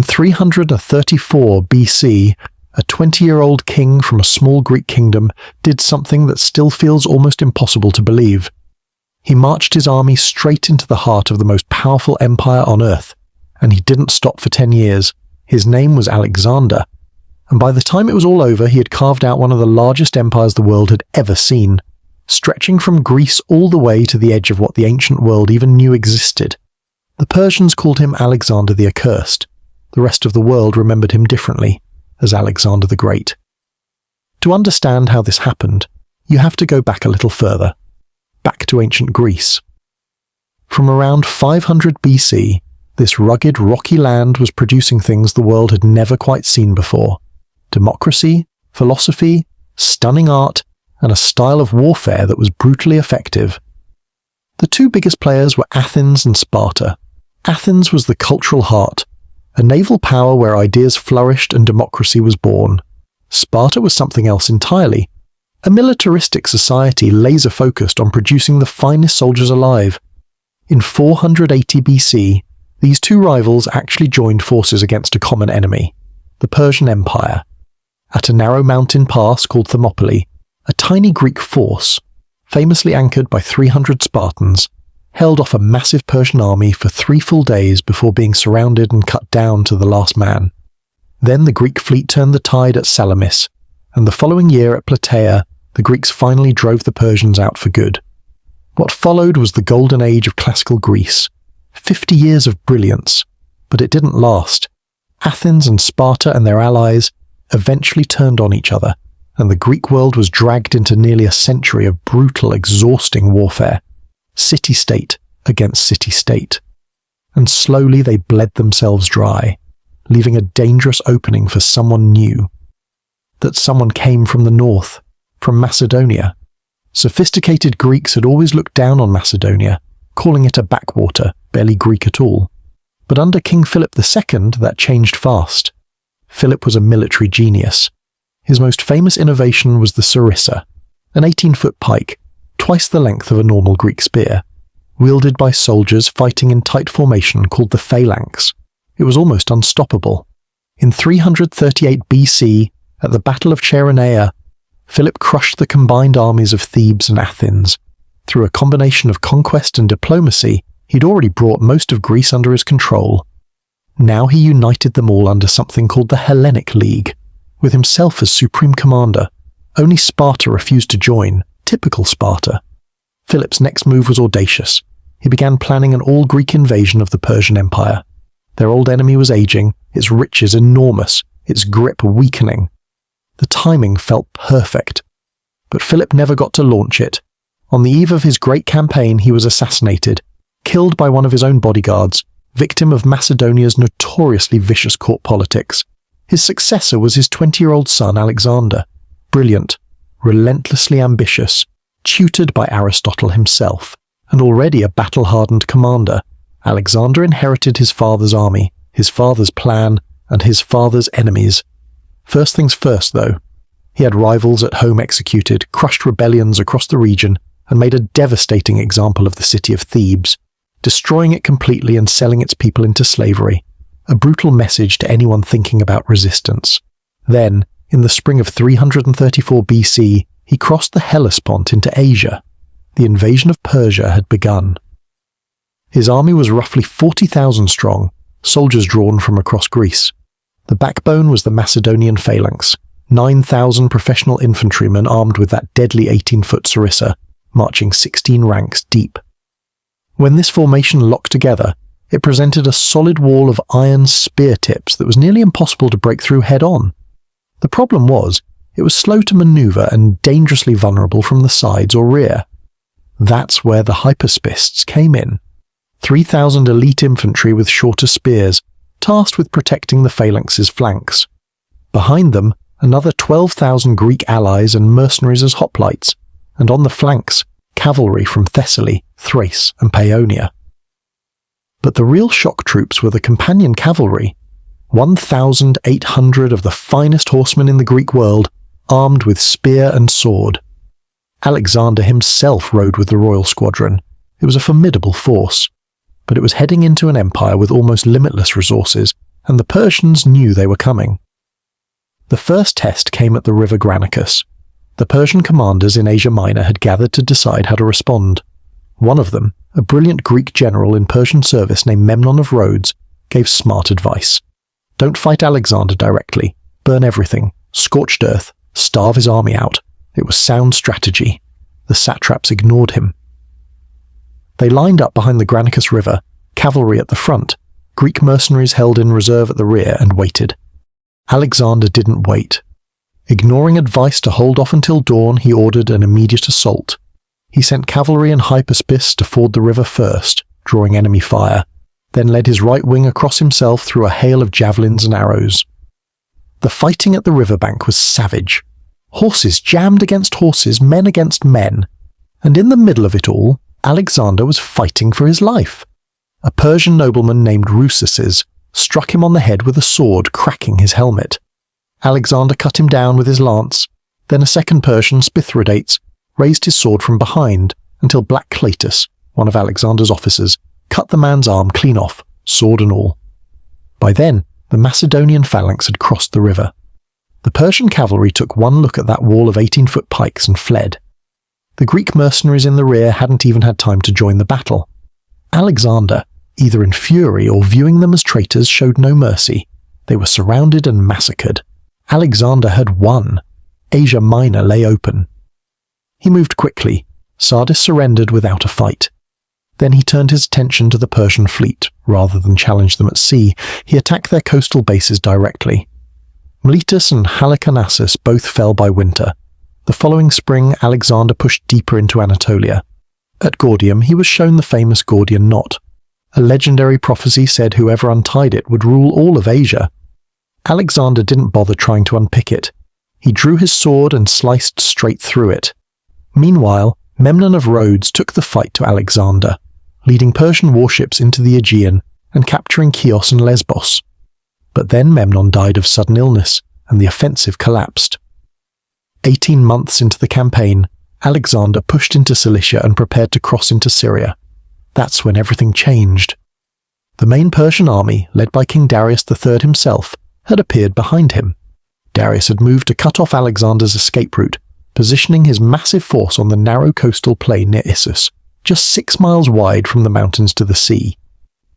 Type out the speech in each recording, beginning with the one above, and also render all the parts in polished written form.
In 334 BC, a 20-year-old king from a small Greek kingdom did something that still feels almost impossible to believe. He marched his army straight into the heart of the most powerful empire on earth, and he didn't stop for 10 years. His name was Alexander, and by the time it was all over, he had carved out one of the largest empires the world had ever seen, stretching from Greece all the way to the edge of what the ancient world even knew existed. The Persians called him Alexander the Accursed. The rest of the world remembered him differently, as Alexander the Great. To understand how this happened, you have to go back a little further, back to ancient Greece. From around 500 BC, this rugged, rocky land was producing things the world had never quite seen before: democracy, philosophy, stunning art, and a style of warfare that was brutally effective. The two biggest players were Athens and Sparta. Athens was the cultural heart, a naval power where ideas flourished and democracy was born. Sparta was something else entirely, a militaristic society laser-focused on producing the finest soldiers alive. In 480 BC, these two rivals actually joined forces against a common enemy, the Persian Empire. At a narrow mountain pass called Thermopylae, a tiny Greek force, famously anchored by 300 Spartans, held off a massive Persian army for 3 full days before being surrounded and cut down to the last man. Then the Greek fleet turned the tide at Salamis, and the following year at Plataea, the Greeks finally drove the Persians out for good. What followed was the golden age of classical Greece, 50 years of brilliance, but it didn't last. Athens and Sparta and their allies eventually turned on each other, and the Greek world was dragged into nearly a century of brutal, exhausting warfare. City-state against city-state. And slowly they bled themselves dry, leaving a dangerous opening for someone new. That someone came from the north, from Macedonia. Sophisticated Greeks had always looked down on Macedonia, calling it a backwater, barely Greek at all. But under King Philip II, that changed fast. Philip was a military genius. His most famous innovation was the sarissa, an 18-foot pike, twice the length of a normal Greek spear, wielded by soldiers fighting in tight formation called the phalanx. It was almost unstoppable. In 338 BC, at the Battle of Chaeronea, Philip crushed the combined armies of Thebes and Athens. Through a combination of conquest and diplomacy, he'd already brought most of Greece under his control. Now he united them all under something called the Hellenic League, with himself as supreme commander. Only Sparta refused to join. Typical Sparta. Philip's next move was audacious. He began planning an all-Greek invasion of the Persian Empire. Their old enemy was aging, its riches enormous, its grip weakening. The timing felt perfect. But Philip never got to launch it. On the eve of his great campaign, he was assassinated, killed by one of his own bodyguards, victim of Macedonia's notoriously vicious court politics. His successor was his 20-year-old son Alexander, brilliant, relentlessly ambitious, tutored by Aristotle himself, and already a battle-hardened commander. Alexander inherited his father's army, his father's plan, and his father's enemies. First things first, though. He had rivals at home executed, crushed rebellions across the region, and made a devastating example of the city of Thebes, destroying it completely and selling its people into slavery, a brutal message to anyone thinking about resistance. Then, in the spring of 334 BC, he crossed the Hellespont into Asia. The invasion of Persia had begun. His army was roughly 40,000 strong, soldiers drawn from across Greece. The backbone was the Macedonian phalanx, 9,000 professional infantrymen armed with that deadly 18-foot sarissa, marching 16 ranks deep. When this formation locked together, it presented a solid wall of iron spear tips that was nearly impossible to break through head-on. The problem was, it was slow to maneuver and dangerously vulnerable from the sides or rear. That's where the hyperspists came in. 3,000 elite infantry with shorter spears, tasked with protecting the phalanx's flanks. Behind them, another 12,000 Greek allies and mercenaries as hoplites, and on the flanks, cavalry from Thessaly, Thrace, and Paeonia. But the real shock troops were the companion cavalry, 1,800 of the finest horsemen in the Greek world, armed with spear and sword. Alexander himself rode with the royal squadron. It was a formidable force, but it was heading into an empire with almost limitless resources, and the Persians knew they were coming. The first test came at the river Granicus. The Persian commanders in Asia Minor had gathered to decide how to respond. One of them, a brilliant Greek general in Persian service named Memnon of Rhodes, gave smart advice. Don't fight Alexander directly. Burn everything. Scorched earth. Starve his army out. It was sound strategy. The satraps ignored him. They lined up behind the Granicus River, cavalry at the front, Greek mercenaries held in reserve at the rear, and waited. Alexander didn't wait. Ignoring advice to hold off until dawn, he ordered an immediate assault. He sent cavalry and hypaspis to ford the river first, drawing enemy fire, then led his right wing across himself through a hail of javelins and arrows. The fighting at the riverbank was savage. Horses jammed against horses, men against men, and in the middle of it all, Alexander was fighting for his life. A Persian nobleman named Russes struck him on the head with a sword, cracking his helmet. Alexander cut him down with his lance. Then a second Persian, Spithridates, raised his sword from behind until Black Cletus, one of Alexander's officers, cut the man's arm clean off, sword and all. By then, the Macedonian phalanx had crossed the river. The Persian cavalry took one look at that wall of 18-foot pikes and fled. The Greek mercenaries in the rear hadn't even had time to join the battle. Alexander, either in fury or viewing them as traitors, showed no mercy. They were surrounded and massacred. Alexander had won. Asia Minor lay open. He moved quickly. Sardis surrendered without a fight. Then he turned his attention to the Persian fleet. Rather than challenge them at sea, he attacked their coastal bases directly. Miletus and Halicarnassus both fell by winter. The following spring, Alexander pushed deeper into Anatolia. At Gordium, he was shown the famous Gordian knot. A legendary prophecy said whoever untied it would rule all of Asia. Alexander didn't bother trying to unpick it. He drew his sword and sliced straight through it. Meanwhile, Memnon of Rhodes took the fight to Alexander, leading Persian warships into the Aegean and capturing Chios and Lesbos. But then Memnon died of sudden illness, and the offensive collapsed. 18 months into the campaign, Alexander pushed into Cilicia and prepared to cross into Syria. That's when everything changed. The main Persian army, led by King Darius III himself, had appeared behind him. Darius had moved to cut off Alexander's escape route, positioning his massive force on the narrow coastal plain near Issus, just 6 miles wide from the mountains to the sea.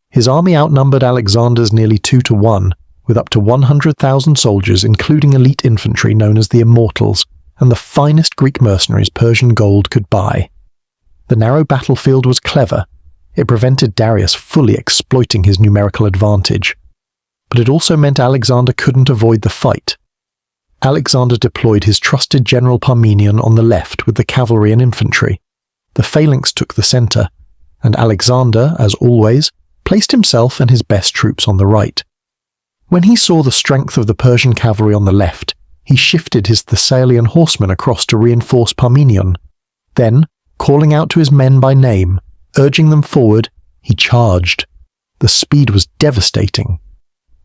His army outnumbered Alexander's nearly 2-to-1, with up to 100,000 soldiers, including elite infantry known as the Immortals, and the finest Greek mercenaries Persian gold could buy. The narrow battlefield was clever. It prevented Darius fully exploiting his numerical advantage. But it also meant Alexander couldn't avoid the fight. Alexander deployed his trusted general Parmenion on the left with the cavalry and infantry. The phalanx took the center, and Alexander, as always, placed himself and his best troops on the right. When he saw the strength of the Persian cavalry on the left, he shifted his Thessalian horsemen across to reinforce Parmenion. Then, calling out to his men by name, urging them forward, he charged. The speed was devastating.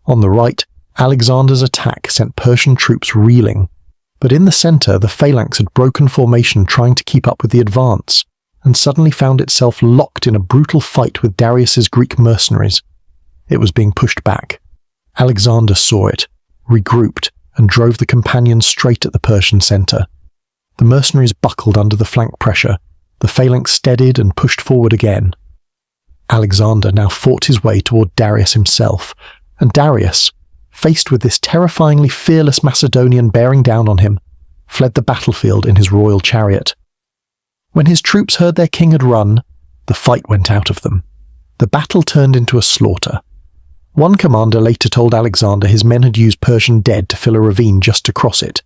On the right, Alexander's attack sent Persian troops reeling. But in the center, the phalanx had broken formation trying to keep up with the advance, and suddenly found itself locked in a brutal fight with Darius's Greek mercenaries. It was being pushed back. Alexander saw it, regrouped, and drove the companions straight at the Persian center. The mercenaries buckled under the flank pressure. The phalanx steadied and pushed forward again. Alexander now fought his way toward Darius himself, and Darius, faced with this terrifyingly fearless Macedonian bearing down on him, fled the battlefield in his royal chariot. When his troops heard their king had run, the fight went out of them. The battle turned into a slaughter. One commander later told Alexander his men had used Persian dead to fill a ravine just to cross it.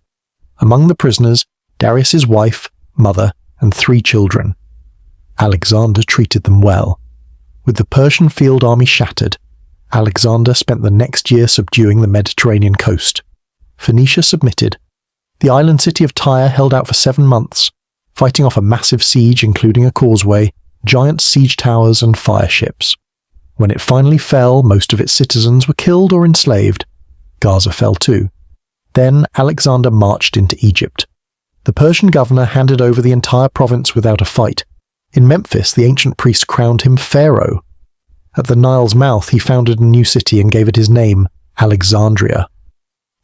Among the prisoners, Darius's wife, mother, and 3 children. Alexander treated them well. With the Persian field army shattered, Alexander spent the next year subduing the Mediterranean coast. Phoenicia submitted. The island city of Tyre held out for 7 months, fighting off a massive siege including a causeway, giant siege towers, and fire ships. When it finally fell, most of its citizens were killed or enslaved. Gaza fell too. Then Alexander marched into Egypt. The Persian governor handed over the entire province without a fight. In Memphis, the ancient priest crowned him pharaoh. At the Nile's mouth, he founded a new city and gave it his name, Alexandria.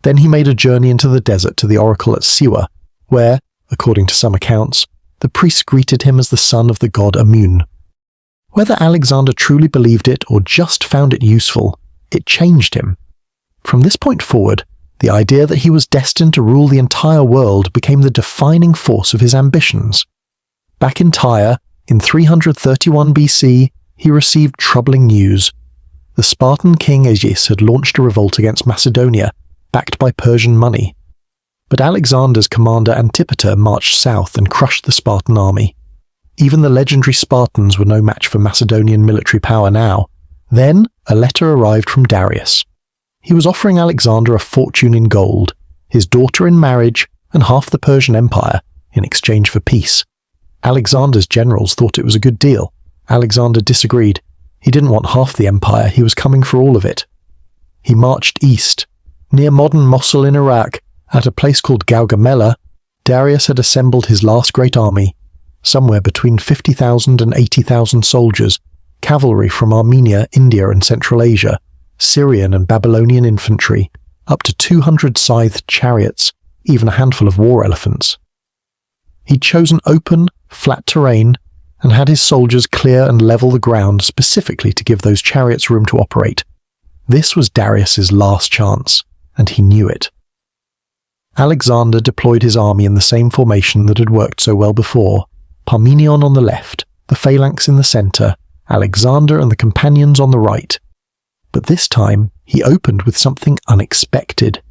Then he made a journey into the desert to the oracle at Siwa, where, according to some accounts, the priests greeted him as the son of the god Amun. Whether Alexander truly believed it or just found it useful, it changed him. From this point forward, the idea that he was destined to rule the entire world became the defining force of his ambitions. Back in Tyre, in 331 BC, he received troubling news. The Spartan king Agis had launched a revolt against Macedonia, backed by Persian money. But Alexander's commander Antipater marched south and crushed the Spartan army. Even the legendary Spartans were no match for Macedonian military power now. Then, a letter arrived from Darius. He was offering Alexander a fortune in gold, his daughter in marriage, and half the Persian Empire in exchange for peace. Alexander's generals thought it was a good deal. Alexander disagreed. He didn't want half the empire, he was coming for all of it. He marched east. Near modern Mosul in Iraq, at a place called Gaugamela, Darius had assembled his last great army, somewhere between 50,000 and 80,000 soldiers, cavalry from Armenia, India and Central Asia, Syrian and Babylonian infantry, up to 200 scythed chariots, even a handful of war elephants. He'd chosen open, flat terrain, and had his soldiers clear and level the ground specifically to give those chariots room to operate. This was Darius's last chance, and he knew it. Alexander deployed his army in the same formation that had worked so well before, Parmenion on the left, the phalanx in the centre, Alexander and the companions on the right. But this time, he opened with something unexpected.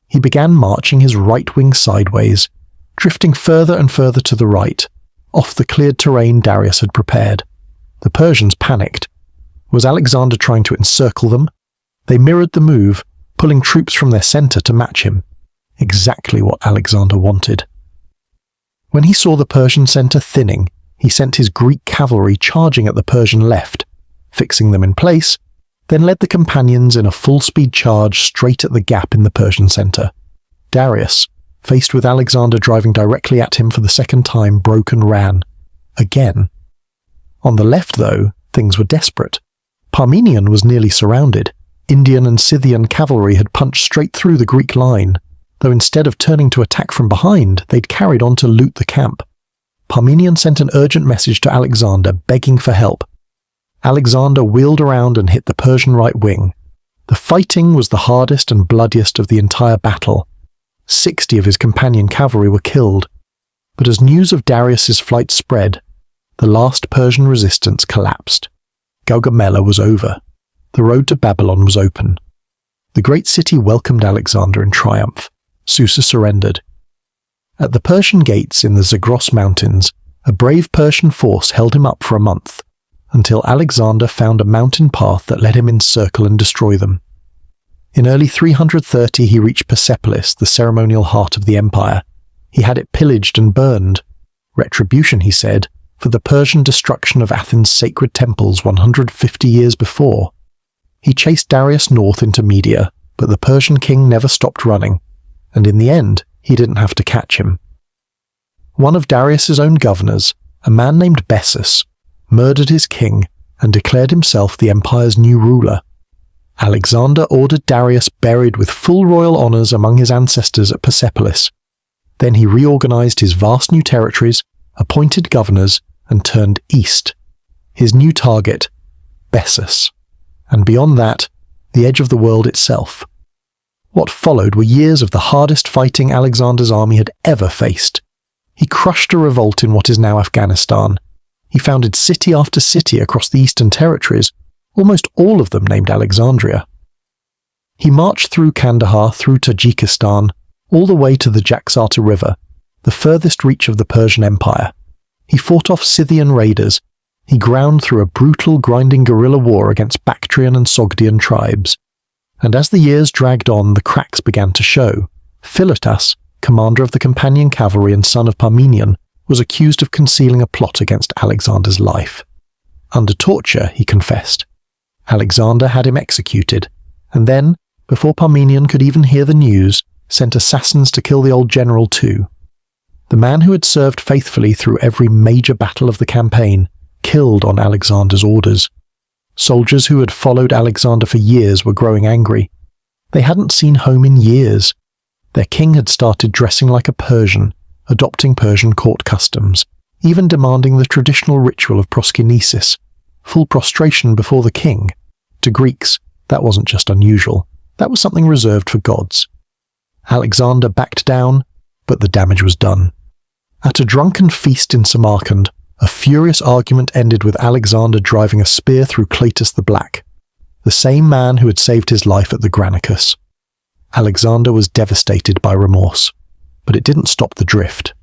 He began marching his right wing sideways, drifting further and further to the right, off the cleared terrain Darius had prepared. The Persians panicked. Was Alexander trying to encircle them? They mirrored the move, pulling troops from their centre to match him. Exactly what Alexander wanted. When he saw the Persian centre thinning, he sent his Greek cavalry charging at the Persian left, fixing them in place, then led the companions in a full-speed charge straight at the gap in the Persian centre. Darius, faced with Alexander driving directly at him for the second time, broke and ran. Again. On the left, though, things were desperate. Parmenion was nearly surrounded. Indian and Scythian cavalry had punched straight through the Greek line, though instead of turning to attack from behind, they'd carried on to loot the camp. Parmenion sent an urgent message to Alexander, begging for help. Alexander wheeled around and hit the Persian right wing. The fighting was the hardest and bloodiest of the entire battle. 60 of his companion cavalry were killed. But as news of Darius's flight spread, the last Persian resistance collapsed. Gaugamela was over. The road to Babylon was open. The great city welcomed Alexander in triumph. Susa surrendered. At the Persian gates in the Zagros Mountains, a brave Persian force held him up for a month, until Alexander found a mountain path that let him encircle and destroy them. In early 330 he reached Persepolis, the ceremonial heart of the empire. He had it pillaged and burned. Retribution, he said, for the Persian destruction of Athens' sacred temples 150 years before. He chased Darius north into Media, but the Persian king never stopped running, and in the end he didn't have to catch him. One of Darius's own governors, a man named Bessus, murdered his king and declared himself the empire's new ruler. Alexander ordered Darius buried with full royal honours among his ancestors at Persepolis. Then he reorganised his vast new territories, appointed governors, and turned east. His new target, Bessus. And beyond that, the edge of the world itself. What followed were years of the hardest fighting Alexander's army had ever faced. He crushed a revolt in what is now Afghanistan. He founded city after city across the eastern territories, almost all of them named Alexandria. He marched through Kandahar, through Tajikistan, all the way to the Jaxarta River, the furthest reach of the Persian Empire. He fought off Scythian raiders. He ground through a brutal, grinding guerrilla war against Bactrian and Sogdian tribes. And as the years dragged on, the cracks began to show. Miletus, commander of the companion cavalry and son of Parmenion, was accused of concealing a plot against Alexander's life. Under torture, he confessed. Alexander had him executed, and then, before Parmenion could even hear the news, sent assassins to kill the old general too. The man who had served faithfully through every major battle of the campaign, killed on Alexander's orders. Soldiers who had followed Alexander for years were growing angry. They hadn't seen home in years. Their king had started dressing like a Persian, adopting Persian court customs, even demanding the traditional ritual of proskynesis, full prostration before the king. To Greeks, that wasn't just unusual, that was something reserved for gods. Alexander backed down, but the damage was done. At a drunken feast in Samarkand, a furious argument ended with Alexander driving a spear through Cletus the Black, the same man who had saved his life at the Granicus. Alexander was devastated by remorse, but it didn't stop the drift.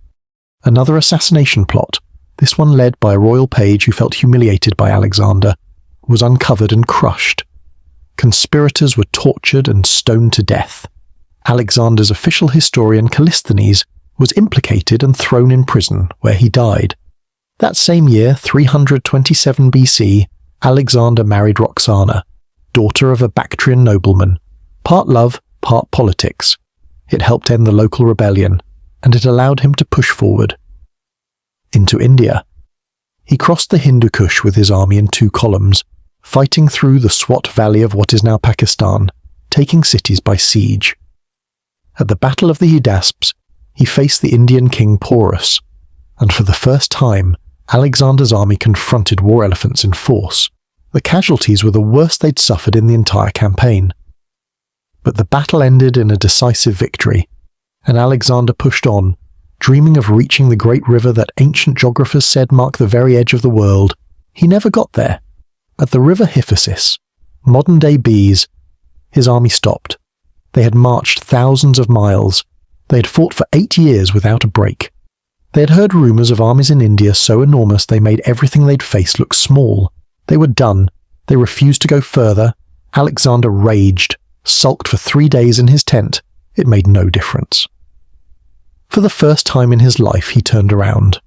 Another assassination plot, this one led by a royal page who felt humiliated by Alexander, was uncovered and crushed. Conspirators were tortured and stoned to death. Alexander's official historian Callisthenes was implicated and thrown in prison, where he died. That same year, 327 BC, Alexander married Roxana, daughter of a Bactrian nobleman. Part love, part politics. It helped end the local rebellion, and it allowed him to push forward. Into India. He crossed the Hindu Kush with his army in 2 columns, fighting through the Swat Valley of what is now Pakistan, taking cities by siege. At the Battle of the Hydaspes, he faced the Indian king Porus, and for the first time, Alexander's army confronted war elephants in force. The casualties were the worst they'd suffered in the entire campaign. But the battle ended in a decisive victory, and Alexander pushed on, dreaming of reaching the great river that ancient geographers said marked the very edge of the world. He never got there. At the river Hyphasis, modern-day Bees, his army stopped. They had marched thousands of miles. They had fought for 8 years without a break. They had heard rumours of armies in India so enormous they made everything they'd faced look small. They were done. They refused to go further. Alexander raged, sulked for 3 days in his tent. It made no difference. For the first time in his life, he turned around.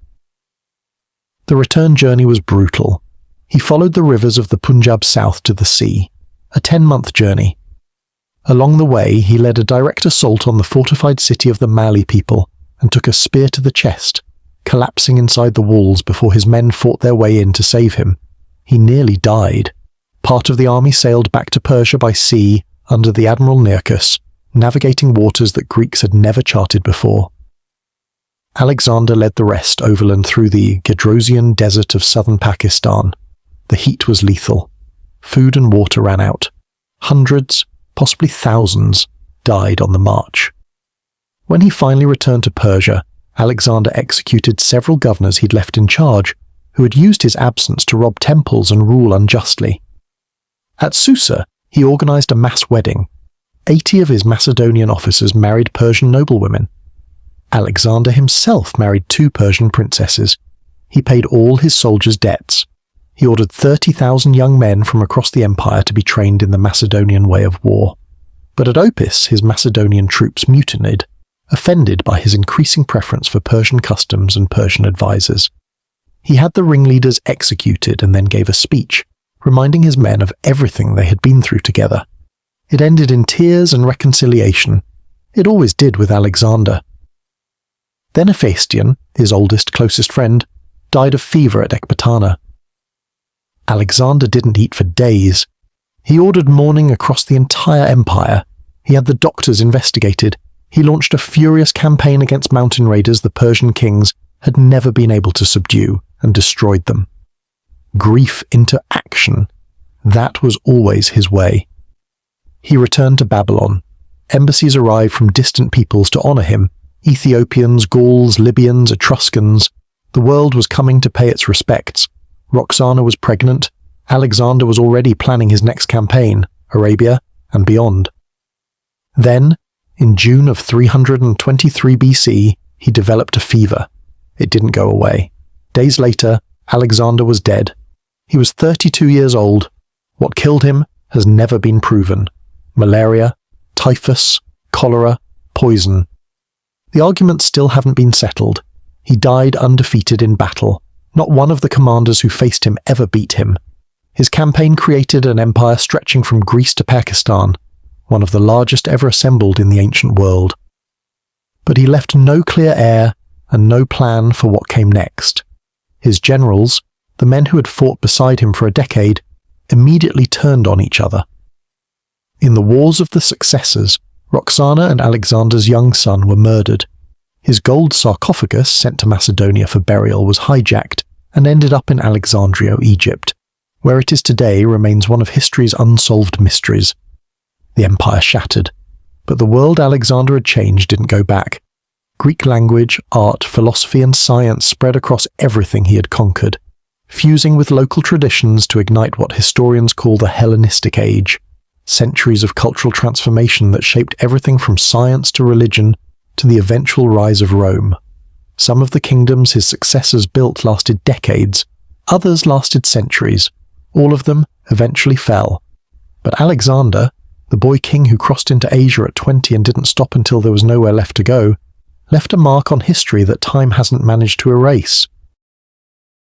The return journey was brutal. He followed the rivers of the Punjab south to the sea, a 10-month journey. Along the way, he led a direct assault on the fortified city of the Mali people and took a spear to the chest, collapsing inside the walls before his men fought their way in to save him. He nearly died. Part of the army sailed back to Persia by sea under the Admiral Nearchus, navigating waters that Greeks had never charted before. Alexander led the rest overland through the Gedrosian desert of southern Pakistan. The heat was lethal. Food and water ran out. Hundreds, possibly thousands, died on the march. When he finally returned to Persia, Alexander executed several governors he'd left in charge, who had used his absence to rob temples and rule unjustly. At Susa, he organized a mass wedding. 80 of his Macedonian officers married Persian noblewomen. Alexander himself married 2 Persian princesses. He paid all his soldiers' debts. He ordered 30,000 young men from across the empire to be trained in the Macedonian way of war. But at Opis, his Macedonian troops mutinied, offended by his increasing preference for Persian customs and Persian advisors. He had the ringleaders executed and then gave a speech, reminding his men of everything they had been through together. It ended in tears and reconciliation. It always did with Alexander. Then Hephaestion, his oldest, closest friend, died of fever at Ecbatana. Alexander didn't eat for days. He ordered mourning across the entire empire. He had the doctors investigated. He launched a furious campaign against mountain raiders the Persian kings had never been able to subdue, and destroyed them. Grief into action. That was always his way. He returned to Babylon. Embassies arrived from distant peoples to honor him. Ethiopians, Gauls, Libyans, Etruscans. The world was coming to pay its respects. Roxana was pregnant. Alexander was already planning his next campaign, Arabia and beyond. Then, in June of 323 BC, he developed a fever. It didn't go away. Days later, Alexander was dead. He was 32 years old. What killed him has never been proven. Malaria, typhus, cholera, poison. The arguments still haven't been settled. He died undefeated in battle. Not one of the commanders who faced him ever beat him. His campaign created an empire stretching from Greece to Pakistan, one of the largest ever assembled in the ancient world. But he left no clear heir and no plan for what came next. His generals, the men who had fought beside him for a decade, immediately turned on each other. In the Wars of the Successors, Roxana and Alexander's young son were murdered. His gold sarcophagus, sent to Macedonia for burial, was hijacked and ended up in Alexandria, Egypt. Where it is today remains one of history's unsolved mysteries. The empire shattered, but the world Alexander had changed didn't go back. Greek language, art, philosophy and science spread across everything he had conquered, fusing with local traditions to ignite what historians call the Hellenistic Age, centuries of cultural transformation that shaped everything from science to religion to the eventual rise of Rome. Some of the kingdoms his successors built lasted decades, others lasted centuries. All of them eventually fell. But Alexander, the boy king who crossed into Asia at 20 and didn't stop until there was nowhere left to go, left a mark on history that time hasn't managed to erase.